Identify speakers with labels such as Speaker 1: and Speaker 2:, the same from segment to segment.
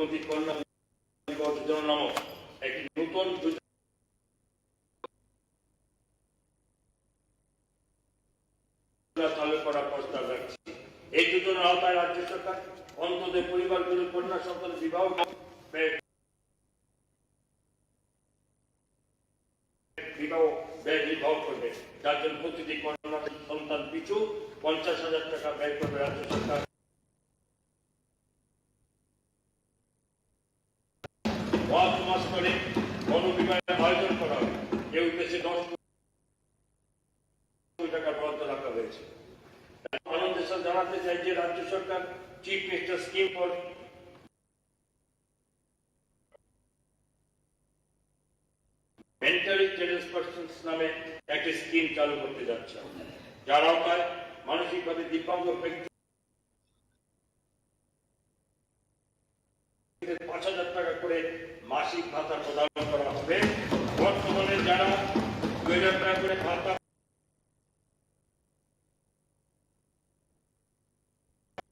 Speaker 1: রূপবতী কন্যা যোজনা নামক একটি নতুন চালু করার প্রস্তাব রাখছি। এই যোজনার আওতায় রাজ্য সরকার অন্তত পরিবারগুলো কন্যা সন্তান বিবাহ ব্যয় নির্বাহ করবে, যার জন্য প্রতিটি কন্যা সন্তান পিছু 50,000 টাকা ব্যয় করবে রাজ্য সরকার। মাস করে গণবিবাহের আয়োজন করা হবে, এ উদ্দেশ্যে 10 কোটি টাকা বরাদ্দ রাখা হয়েছে। আনন্দের সাথে জানাতে চাই যে রাজ্য সরকার chief minister scheme for mentally challenge persons নামে একটি স্কিম চালু করতে যাচ্ছে, যার আওতায় মানসিকভাবে দিব্যাঙ্গ ব্যক্তি 5,000 টাকা করে মাসিক ভাতা প্রদান করা হবে। বর্তমানে যারা 2,000 টাকা করে ভাতা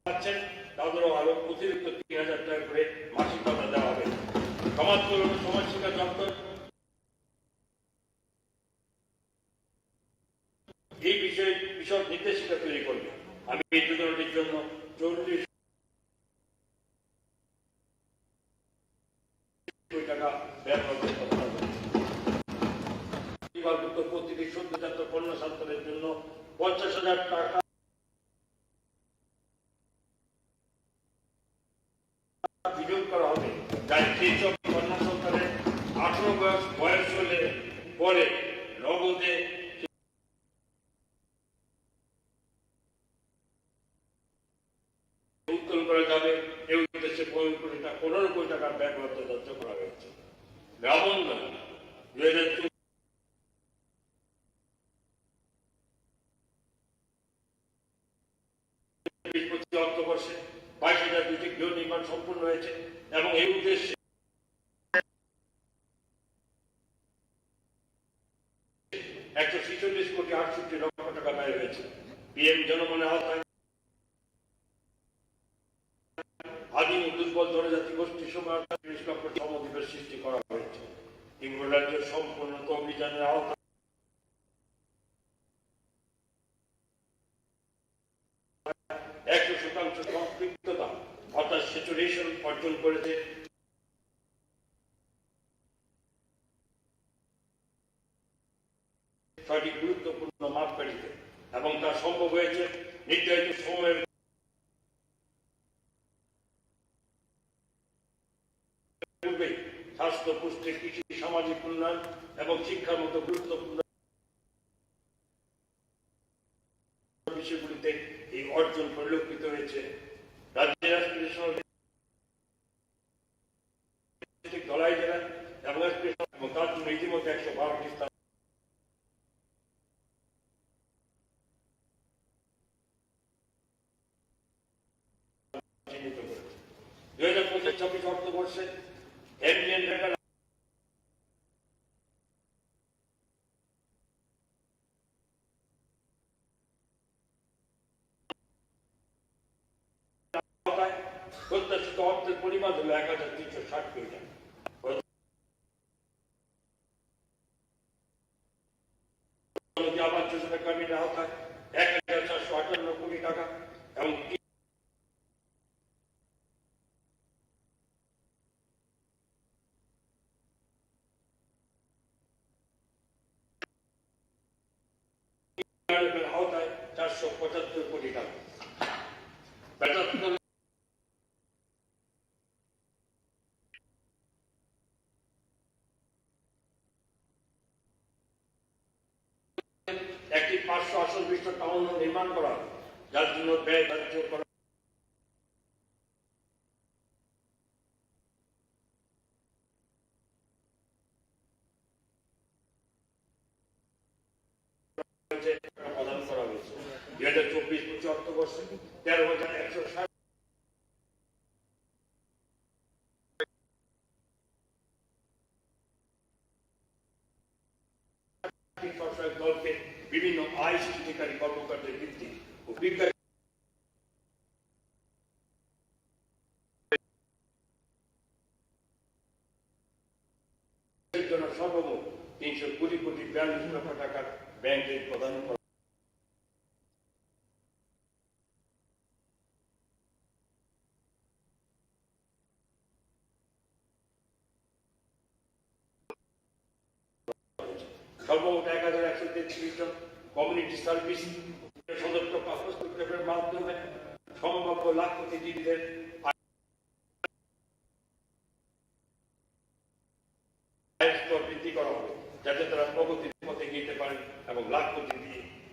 Speaker 1: পাচ্ছেন তাদেরও আরো অতিরিক্ত 3,000 টাকা করে মাসিক ভাতা দেওয়া হবে। সমাজ কল্যাণ ও সমাজ শিক্ষা দপ্তর এই বিষয়ে বিশদ নির্দেশিকা তৈরি করবে। আমি এই যোজনাটির জন্য 40 কোটি টাকা ব্যয় করতে প্রতিটি সদ্যজাত কন্যা সন্তানের জন্য 50,000 টাকা বিনিয়োগ করা হবে, যাই যেসব কন্যা সন্তানের 18 বয়স হলে পরে নগদে উত্তোলন করা যাবে। এই উদ্দেশ্যে 15 কোটি টাকা ব্যয় করতে ধার্য করা হয়েছে। গ্রামোন্নয়ন 2024 অর্থবর্ষে 22,000 গৃহ নির্মাণ সম্পূর্ণ হয়েছে এবং এই উদ্দেশ্যে 146 কোটি 68 লক্ষ টাকা ব্যয় হয়েছে। পিএম জনমনের আওতায় আদিম ও দুর্বল জনজাতি গোষ্ঠী সমাজ 30 লক্ষ সমাবেশ সৃষ্টি করা হয়েছে। ত্রিপুরা রাজ্যের সম্পূর্ণ অভিযানের আওতায় 100% সম্পৃক্ততা অর্থাৎ স্যাচুরেশন অর্জন করেছে। সঠিক গুরুত্বপূর্ণ মাপকাঠিতে এবং তা সম্ভব হয়েছে নির্ধারিত সময়ের পূর্বে। স্বাস্থ্য, পুষ্টি, কৃষি, সামাজিক উন্নয়ন এবং শিক্ষার মতো গুরুত্বপূর্ণ বিষয়গুলিতে এই অর্জন পরিলক্ষিত হয়েছে। রাজ্যের ধলাই জেলা এবং তার জন্য ইতিমধ্যে 112টি স্থান চিহ্নিত করেছে। 2025-26 অর্থবর্ষে এমজিএনরেগা প্রত্যাশিত অর্থের পরিমাণ হল 1,360 কোটি টাকা। আবাস যোজনা গ্রামীণ আওতায় 1,458 কোটি টাকা এবং আওতায় 475 কোটি টাকা। একটি 500 আসন বিশিষ্ট টাউন নির্মাণ করা, যার জন্য ব্যয় ধার্য করা প্রদান করা হয়েছে। 2024-25 অর্থবর্ষে 13,160 দলকে বিভিন্ন আয় সৃষ্টিকারী কর্মকাণ্ডের ভিত্তি ও বিজ্ঞান জন্য সর্বমোট 320,42 লক্ষ টাকার ব্যাংক ঋণ প্রদান করা। সর্বমোট 1,133 জন কমিউনিটি সার্ভিস সদস্য হস্তক্ষেপের মাধ্যমে সম্ভাব্য লাখপতিদের আয়ের স্তর বৃদ্ধি করা হবে, যাতে তারা প্রগতির পথে এগিয়ে পারেন এবং লাখপতি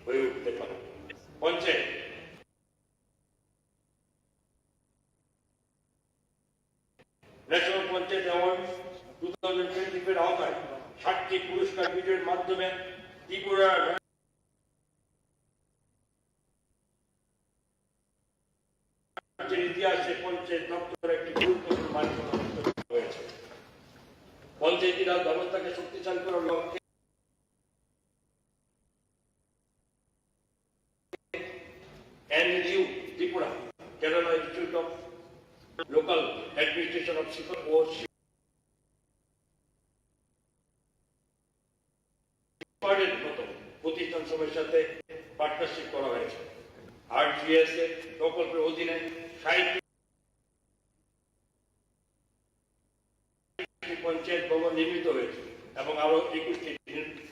Speaker 1: হয়ে উঠতে পারেন। পঞ্চায়েত ন্যাশনাল পঞ্চায়েত অ্যাওয়ার্ড 2025 এর আওতায় 60টি পুরস্কার বিজয়ের মাধ্যমে ত্রিপুরার ইতিহাসে পঞ্চায়েত দপ্তর একটি গুরুত্বপূর্ণ মাইলফলক হয়েছে। পঞ্চায়েতি রাজ ব্যবস্থাকে শক্তিশালী করার লক্ষ্যে NGO Tripura Kerala institute of local administration of ও মতো প্রতিষ্ঠান সময়ের সাথে পার্টনারশিপ করা হয়েছে। RGS এর প্রকল্পের অধীনে 60টি পঞ্চায়েত ভবন নির্মিত হয়েছে এবং আরো 21টি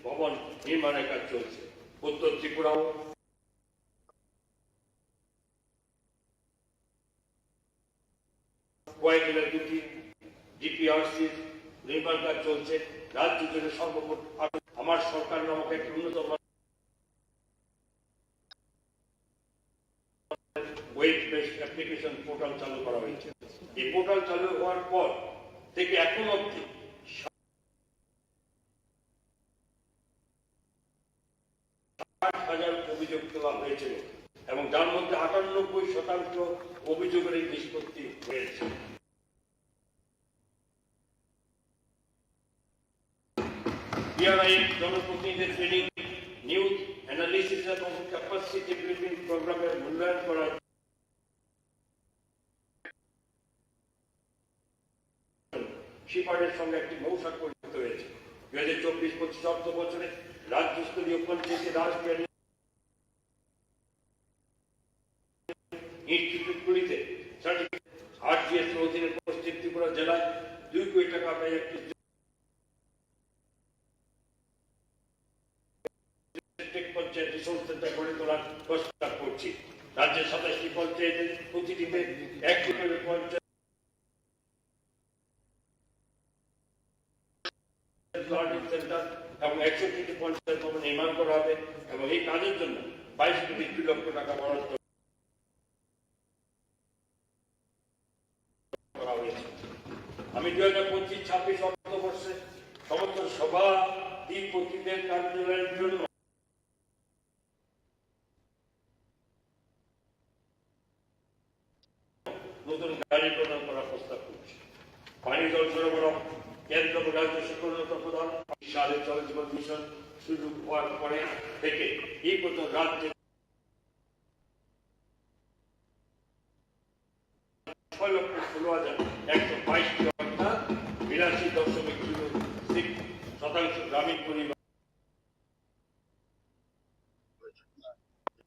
Speaker 1: ভবন নির্মাণের কাজ চলছে। উত্তর ত্রিপুরাও কয়েকদিনের 2টি ডিপিআরসি নির্মাণ কাজ চলছে। রাজ্য জুড়ে সর্বমোট আমার সরকার নামক একটি উন্নত ওয়েব বেসড অ্যাপ্লিকেশন পোর্টাল চালু করা হয়েছে। এই পোর্টাল চালু হওয়ার পর থেকে এখন অবধি 60,000 অভিযোগ তোলা হয়েছিল এবং যার মধ্যে 98% অভিযোগের নিষ্পত্তি হয়েছে। জনপ্রতিনিধিদের ট্রেনিং, নিউজ অ্যানালিসিস এবং ক্যাপাসিটি বিল্ডিং প্রোগ্রামের মূল্যায়ন করা সিপারের সঙ্গে একটি মৌসাক্ষর হয়েছে। 2024-25 অর্থ বছরে রাজ্যস্তরীয় পঞ্চায়েতি রাজ ইনস্টিটিউটগুলিতে RGS এর অধীনে পশ্চিম ত্রিপুরা জেলায় 2 কোটি টাকা ব্যয়ে একটি পঞ্চায়েত রিসোর্স সেন্টার গড়ে তোলার প্রস্তাব করছি। রাজ্যের 27টি পঞ্চায়েতের প্রতিটিতে 1 কোটি পঞ্চায়েত সেন্টার এবং 61টি পঞ্চায়েত ভবন নির্মাণ করা হবে এবং এই কাজের জন্য 22 লক্ষ টাকা বরাদ্দ করা হয়েছে। আমি 2025-26 অর্থবর্ষে সমস্ত সভাধিপতিদের কার্যালয়ের জন্য নতুন গাড়ি প্রদান করার প্রস্তাব করছি। পানি জল সরবরাহ কেন্দ্র ও রাজ্য সক্রিয়তা প্রদান সালে জল জীবন মিশন শুরু হওয়ার পরে থেকে এই প্রথম রাজ্যে 6,16,122টি অর্থাৎ 82.06% গ্রামীণ পরিবার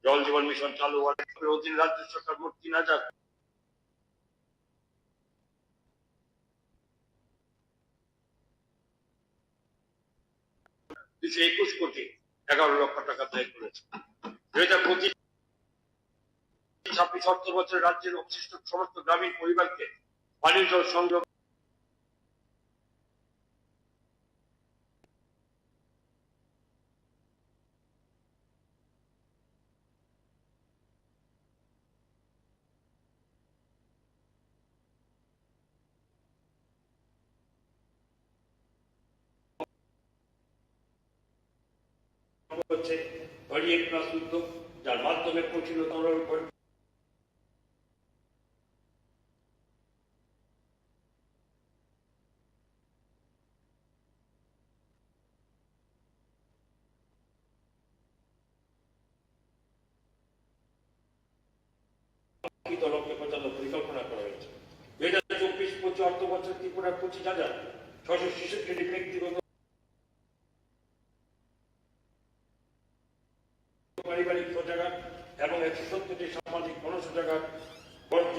Speaker 1: জল জীবন মিশন চালু হওয়ার অধীনে রাজ্য সরকার মোট 3,221 কোটি 11 লক্ষ টাকা ব্যয় করেছে। 2025-26 অর্থ বছরে রাজ্যের অবশিষ্ট সমস্ত গ্রামীণ পরিবারকে পানীয় জল সংযোগ হচ্ছে হরিয়ে প্লাস উদ্যোগ, যার মাধ্যমে প্রচুর তরল লক্ষ্যে পৌঁছানোর পরিকল্পনা করা হয়েছে। 2024-25 অর্থ বছর ত্রিপুরার 25,666টি ব্যক্তিগত পারিবারিক শৌচাগার এবং 170টি সামাজিক গণশৌচাগার বর্জ্য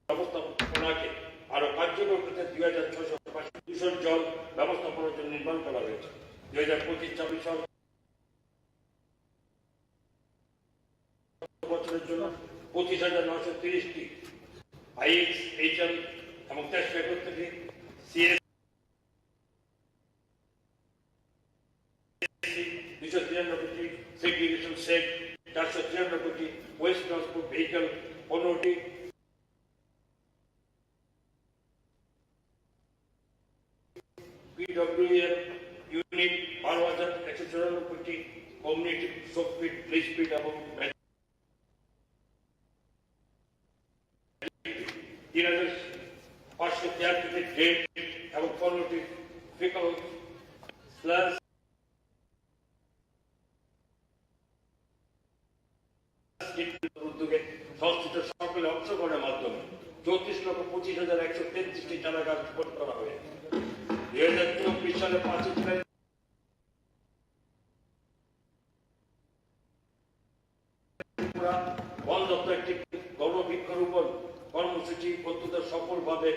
Speaker 1: ব্যবস্থাপনাকে আরো কার্যকর করতে 2685 দূষণ জল ব্যবস্থাপনার জন্য নির্মাণ করা হয়েছে। 2025-26 বছরের জন্য 25,930টি আইএক্স, এইচএল এবং 471টি সিএস 293টি সেগ্রিগেশন সেট 493টি ওয়েস্ট ট্রান্সপোর্ট ভেহিকল 15টি PWM ইউনিট 12,194টি community soak pit, bleach pit এবং 3,573টি ড্রেন এবং 15টি ফিকল স্ল্যাশ উদ্যোগে সংশ্লিষ্ট সকলে অংশগ্রহণের মাধ্যমে 34,25,133টি চারা গাছ রোপণ করা হয়েছে। 2024 সালে 5 জুলাই বন দপ্তর একটি গণবৃক্ষরোপণ কর্মসূচি অত্যন্ত সফলভাবে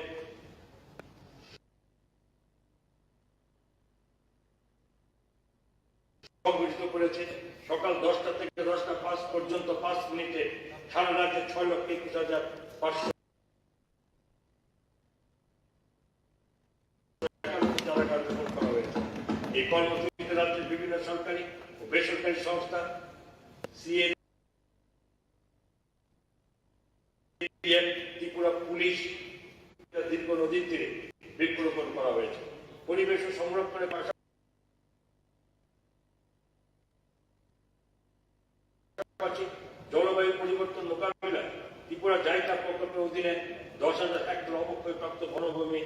Speaker 1: সংগঠিত করেছে। সকাল 10টা থেকে 10টা 5 পর্যন্ত 5 মিনিটে সারা রাজ্যে 6,21,500 চারা গাছ রোপণ করা হয়েছে। এই কর্মসূচিতে রাজ্যের বিভিন্ন সরকারি ও বেসরকারি সংস্থা, ত্রিপুরা পুলিশ দীর্ঘ নদীর তীরে বৃক্ষরোপণ করা হয়েছে। পরিবেশ ও সংরক্ষণের পাশাপাশি জলবায়ু পরিবর্তন মোকাবিলায় ত্রিপুরা জায়গা প্রকল্পের অধীনে 10,000 হেক্টর অবক্ষয়প্রাপ্ত বনভূমি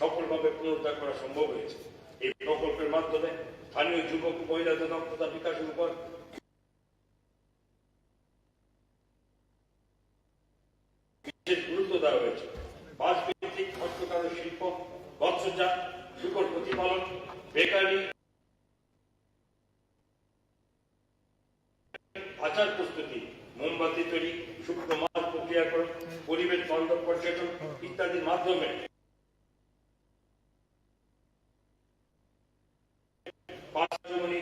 Speaker 1: সফলভাবে পুনরুদ্ধার করা সম্ভব হয়েছে। এই প্রকল্পের মাধ্যমে স্থানীয় যুবক ও মহিলাদের দক্ষতা বিকাশের উপর বিশেষ গুরুত্ব দেওয়া হয়েছে। বাঁশ ভিত্তিক হস্তকারু শিল্প, মৎস্যচাষ, শূকর প্রতিপালন, বেকারি, আচার প্রস্তুতি, মোমবাতি তৈরি, শুকনো মাছ প্রক্রিয়াকরণ, পরিবেশ বান্ধব পর্যটন ইত্যাদির মাধ্যমে পাঁচমণি,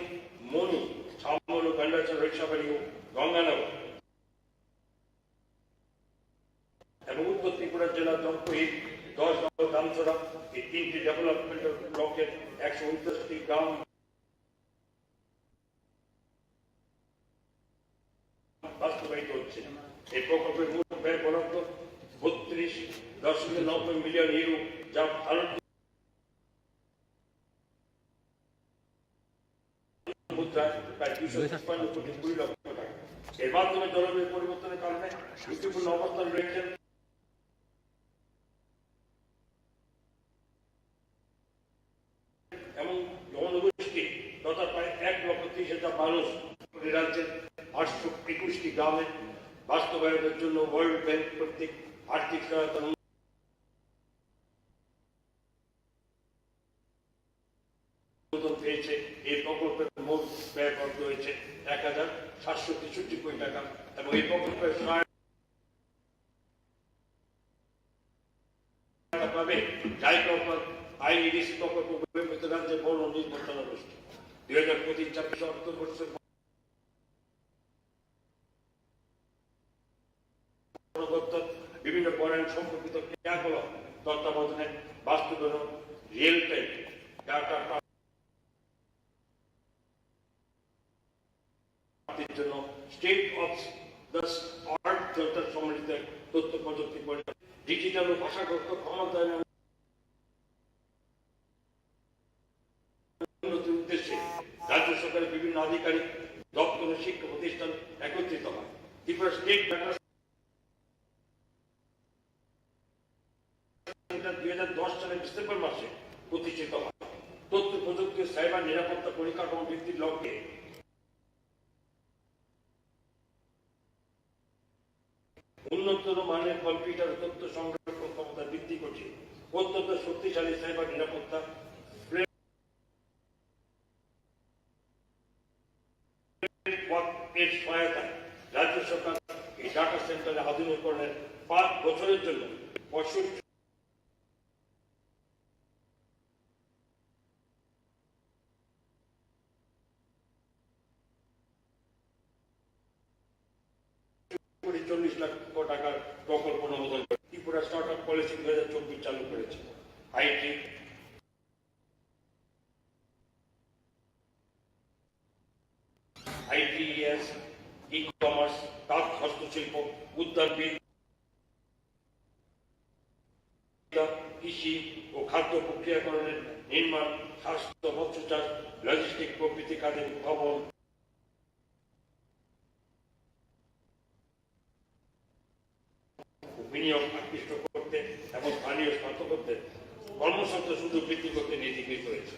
Speaker 1: মনু, ছামল ও গন্ডাচল, রিক্সাবাড়ি ও গঙ্গানগর এবং উত্তর ত্রিপুরা জেলার জম্পুহিট, 10 নম্বর দামছড়া এই 3টি ডেভেলপমেন্টাল ব্লকের 129টি গ্রাম বাস্তবায়িত হচ্ছে। এই প্রকল্পের মূল ব্যয় বরাদ্দ 32.90 মিলিয়ন ইউরো, যা ভারত মুদ্রায় প্রায় 256 কোটি 20 লক্ষ টাকা। এর মাধ্যমে জলবায়ু পরিবর্তনের কারণে ঝুঁকিপূর্ণ অবস্থান রয়েছেন এবং জনগোষ্ঠী তথা প্রায় 1,30,000 মানুষ রাজ্যের 821টি গ্রামে বাস্তবায়নের জন্য ওয়ার্ল্ড ব্যাংক কর্তৃক আর্থিক সহায়তা অনুমোদন পেয়েছে। এই প্রকল্পের মোট ব্যয় বরাদ্দ হয়েছে 1,763 কোটি টাকা এবং এই প্রকল্পের সহায়তা পাবে জায়গা আইডিসি প্রকল্প রাজ্যের বড় নির্বাচনা গোষ্ঠী। 2025-26 অর্থবর্ষের বিভিন্ন বনায়ন সম্পর্কিত ক্রিয়াকলাপ তত্ত্বাবধানে বাস্তবায়ন, রিয়েল টাইম ডাটা প্রাপ্তির জন্য state of the art centre সম্মিলিত তথ্য প্রযুক্তি পরিষেবা, ডিজিটাল ও ভাষাগত ক্ষমতায়ন উন্নতির উদ্দেশ্যে রাজ্য সরকারের বিভিন্ন আধিকারিক দপ্তর ও শিক্ষা প্রতিষ্ঠান একত্রিত হয়। ত্রিপুরা স্টেট ডাটা 2010 সালের ডিসেম্বর মাসে প্রতিষ্ঠিত হয়। তথ্য প্রযুক্তি সাইবার নিরাপত্তা পরিকাঠামো বৃদ্ধির লক্ষ্যে উন্নত মানের কম্পিউটার তথ্য সংরক্ষণ ক্ষমতা বৃদ্ধি করছে। অত্যন্ত শক্তিশালী সাইবার নিরাপত্তা এর সহায়তায় রাজ্য সরকার এই ডাটা সেন্টারে আধুনিকরণের 5 বছরের জন্য 65 লক্ষ টাকার প্রকল্প অনুমোদন করে ত্রিপুরা স্টার্টআপ পলিসি 2024 চালু করেছে। আইটি আইটিএস ই কমার্স তাঁত হস্তশিল্প উদ্যানবিদ কৃষি ও খাদ্য প্রক্রিয়াকরণের নির্মাণ স্বাস্থ্য মৎস্যচাষ লজিস্টিক প্রভৃতি খাতের উদ্ভাবন বিনিয়োগ আকৃষ্ট করতে এবং স্থানীয় স্নাতকদের কর্মসংস্থান সুযোগ বৃদ্ধি করতে নীতি গৃহীত হয়েছে।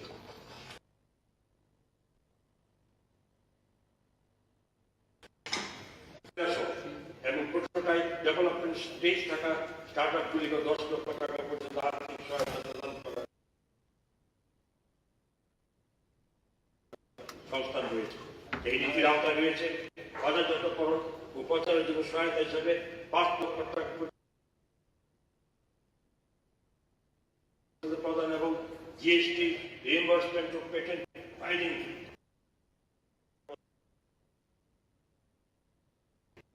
Speaker 1: এবং প্রোটোটাইপ ডেভেলপমেন্ট স্টেজ থাকা স্টার্টআপ গুলিকে 10 লক্ষ টাকা পর্যন্ত আর্থিক সহায়তা প্রদান করার সংস্থান রয়েছে। এই নীতির আওতায় রয়েছে বাজারজাতকরণ ও প্রচারের জন্য সহায়তা হিসেবে 5 লক্ষ টাকা প্রদান এবং জিএসটি রিইম্বার্সমেন্ট ও পেটেন্ট ফাইলিং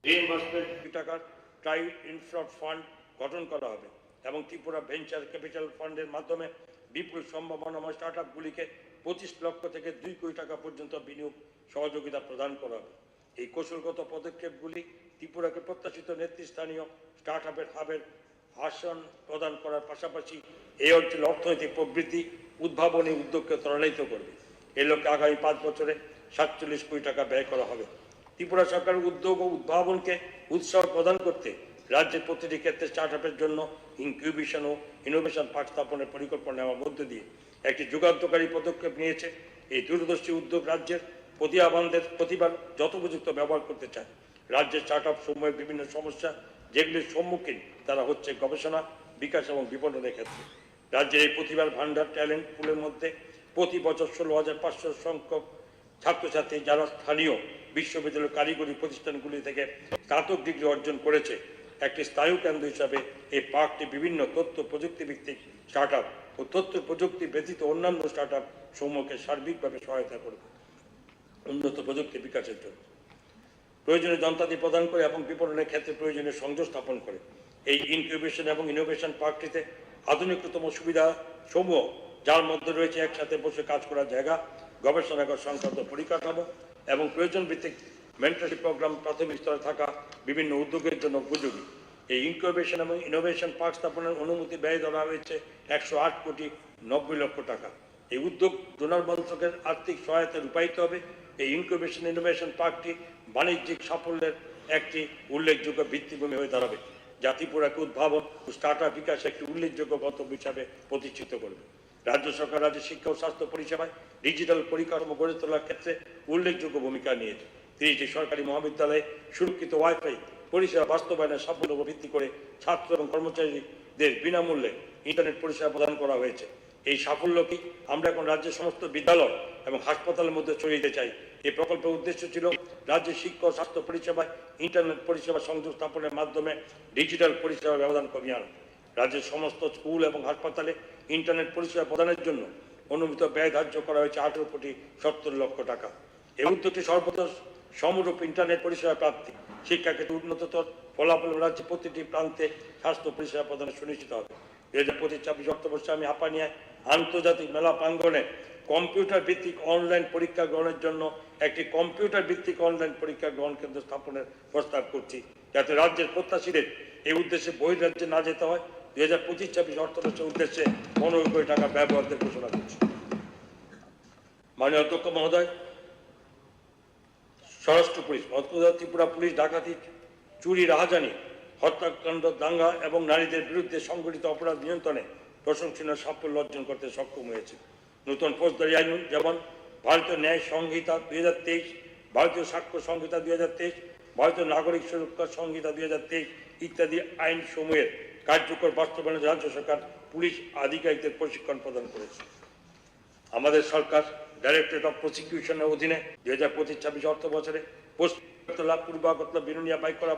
Speaker 1: রিইম্বার্সমেন্ট টাকার ট্রাই ইনফ্রাস্ট্রাকচার ফান্ড গঠন করা হবে এবং ত্রিপুরা ভেঞ্চার ক্যাপিটাল ফান্ডের মাধ্যমে বিপুল সম্ভাবনাময় স্টার্টআপগুলিকে 25 লক্ষ থেকে 2 কোটি টাকা পর্যন্ত বিনিয়োগ সহযোগিতা প্রদান করা হবে। এই কৌশলগত পদক্ষেপগুলি ত্রিপুরাকে প্রত্যাশিত নেতৃস্থানীয় স্টার্টআপের হাবের আসন প্রদান করার পাশাপাশি এই অঞ্চলে অর্থনৈতিক প্রবৃদ্ধি উদ্ভাবনী উদ্যোগকে ত্বরান্বিত করবে। এই লক্ষ্যে আগামী 5 বছরে 47 কোটি টাকা ব্যয় করা হবে। ত্রিপুরা সরকারের উদ্যোগ ও উদ্ভাবনকে উৎসাহ প্রদান করতে রাজ্যের প্রতিটি ক্ষেত্রে স্টার্টআপের জন্য ইনকিউবেশন ও ইনোভেশন পার্ক স্থাপনের পরিকল্পনা নেওয়ার মধ্য দিয়ে একটি যুগান্তকারী পদক্ষেপ নিয়েছে। এই দূরদর্শী উদ্যোগ রাজ্যের প্রতিভার যথোপযুক্ত ব্যবহার করতে চায়। রাজ্যের স্টার্টআপ সমূহের বিভিন্ন সমস্যা যেগুলির সম্মুখীন তারা হচ্ছে গবেষণা বিকাশ এবং বিপণনের ক্ষেত্রে। রাজ্যের এই প্রতিভার ভান্ডার ট্যালেন্ট পুলের মধ্যে প্রতি বছর 16,500 সংখ্যক ছাত্রছাত্রী যারা স্থানীয় বিশ্ববিদ্যালয় কারিগরি প্রতিষ্ঠানগুলি থেকে স্নাতক ডিগ্রি অর্জন করেছে। একটি স্থায়ী কেন্দ্র হিসাবে এই পার্কটি বিভিন্ন তথ্য প্রযুক্তি ভিত্তিক স্টার্টআপ ও তথ্য প্রযুক্তি ব্যতীত অন্যান্য স্টার্টআপ সমূহকে সার্বিকভাবে সহায়তা করবে উন্নত প্রযুক্তি বিকাশের জন্য। প্রয়োজনীয় যন্ত্রাদি প্রদান করে এবং বিপণনের ক্ষেত্রে প্রয়োজনীয় সংযোগ স্থাপন করে। এই ইনকিউবেশন এবং ইনোভেশন পার্কটিতে আধুনিকতম সুবিধা সমূহ যার মধ্যে রয়েছে একসাথে বসে কাজ করার জায়গা, গবেষণাগার সংক্রান্ত পরিকাঠামো এবং প্রয়োজন ভিত্তিক মেন্টরশিপ প্রোগ্রাম প্রাথমিক স্তরে থাকা বিভিন্ন উদ্যোগের জন্য উপযোগী। এই ইনকিউবেশন এবং ইনোভেশন পার্ক স্থাপনের অনুমতি ব্যয় ধরা হয়েছে 108 কোটি 90 লক্ষ টাকা। এই উদ্যোগ ডোনার মন্ত্রকের আর্থিক সহায়তায় রূপায়িত হবে। এই ইনকিউবেশন ইনোভেশন পার্কটি বাণিজ্যিক সাফল্যের একটি উল্লেখযোগ্য ভিত্তিভূমি হয়ে দাঁড়াবে, যা ত্রিপুরাকে উদ্ভাবন ও স্টার্টআপ বিকাশে একটি উল্লেখযোগ্য গন্তব্য হিসাবে প্রতিষ্ঠিত করবে। রাজ্য সরকার রাজ্যের শিক্ষা ও স্বাস্থ্য পরিষেবায় ডিজিটাল পরিকাঠামো গড়ে তোলার ক্ষেত্রে উল্লেখযোগ্য ভূমিকা নিয়েছে। 30টি সরকারি মহাবিদ্যালয়ে সুরক্ষিত ওয়াইফাই পরিষেবা বাস্তবায়নের সাফল্য ভিত্তি করে ছাত্র এবং কর্মচারীদের বিনামূল্যে ইন্টারনেট পরিষেবা প্রদান করা হয়েছে। এই সাফল্যকে আমরা এখন রাজ্যের সমস্ত বিদ্যালয় এবং হাসপাতালের মধ্যে ছড়িয়ে দিতে চাই। এই প্রকল্পের উদ্দেশ্য ছিল রাজ্যের শিক্ষা ও স্বাস্থ্য পরিষেবায় ইন্টারনেট পরিষেবা সংযোগ স্থাপনের মাধ্যমে ডিজিটাল পরিষেবার ব্যবধান কমিয়ে আনা। রাজ্যের সমস্ত স্কুল এবং হাসপাতালে ইন্টারনেট পরিষেবা প্রদানের জন্য অনুমিত ব্যয় ধার্য করা হয়েছে 18 কোটি 70 লক্ষ টাকা। এই উদ্যোগটি সর্বত্র সমরূপ ইন্টারনেট পরিষেবা প্রাপ্তি, শিক্ষাক্ষেত্রে উন্নততর ফলাফল রাজ্যের প্রতিটি প্রান্তে স্বাস্থ্য পরিষেবা প্রদান সুনিশ্চিত হবে। 2025-26 অক্টোবর আমি হাপানিয়ায় আন্তর্জাতিক মেলা প্রাঙ্গণে কম্পিউটার ভিত্তিক অনলাইন পরীক্ষা গ্রহণের জন্য একটি কম্পিউটার ভিত্তিক অনলাইন পরীক্ষা গ্রহণ কেন্দ্র স্থাপনের প্রস্তাব করছি, যাতে রাজ্যের প্রত্যাশীদের এই উদ্দেশ্যে বহির্রাজ্যে না যেতে হয়। 2025-26 অর্থবর্ষের উদ্দেশ্যে 15 কোটি টাকা ব্যবহারের ঘোষণা করছি। মাননীয় অধ্যক্ষ মহোদয়, স্বরাষ্ট্র পুলিশ, ত্রিপুরা পুলিশ ডাকাতি, চুরি, রাহাজানি, হত্যাকাণ্ড, দাঙ্গা এবং নারীদের বিরুদ্ধে সংগঠিত অপরাধ নিয়ন্ত্রণে প্রশংসনীয় সাফল্য অর্জন করতে সক্ষম হয়েছে। নতুন ফৌজদারি আইন যেমন ভারতীয় ন্যায় সংহিতা 2023, ভারতীয় সাক্ষ্য সংহিতা 2023, ভারতীয় নাগরিক সুরক্ষা সংহিতা 2023 ইত্যাদি আইন সমূহের কার্যকর বাস্তবায়নে রাজ্য সরকার পুলিশ আধিকারিকদের প্রশিক্ষণ প্রদান করেছে। আমাদের সরকার ডাইরেক্টরেট অফ প্রসিকিউশনের অধীনে 2025-26 অর্থ বছরে পোস্ট লাভ পূর্ব আগরতলা বিরুনিয়া বাইক করা